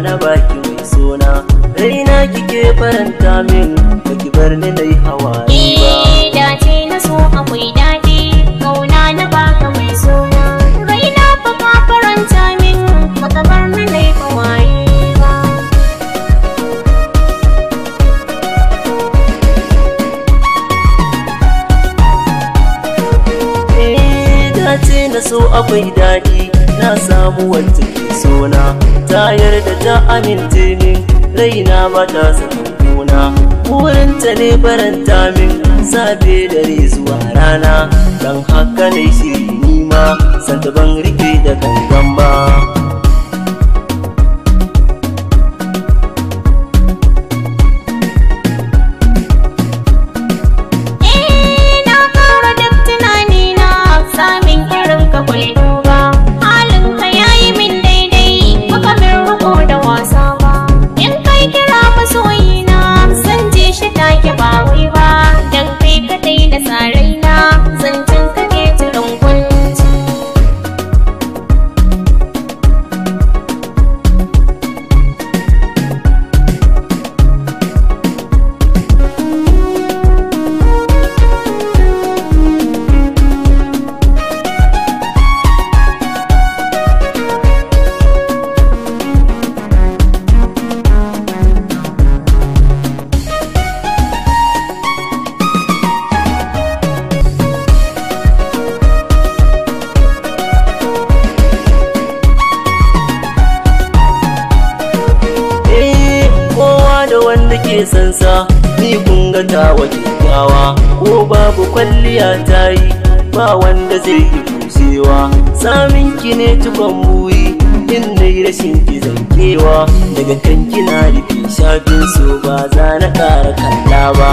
na baki mai sona, raina kike faranta min baki bar ni nayi hawaye ba. Dace na so akwai daɗi, kauna na baka mai sona, raina fa ka faranta min baka bar ni nayi hawaye ba. Dace na so akwai daɗi, na samu wacce ke sona, ta yarda ta amince min, raina ba ta sakan kuna, burinta ne faranta min safe dare zuwa rana, don haka ne shi nima santa ban rike da gangan ba. Wanda ke sansa ni kun ga tawa kyakkyawa, ko babu kwalliya ta yi ba wanda zai yi kusewa, samin ki ne tukon buri in na yi rashin ki zankewa, daga kan kina rufe shafin so ba za na ƙara kalla ba.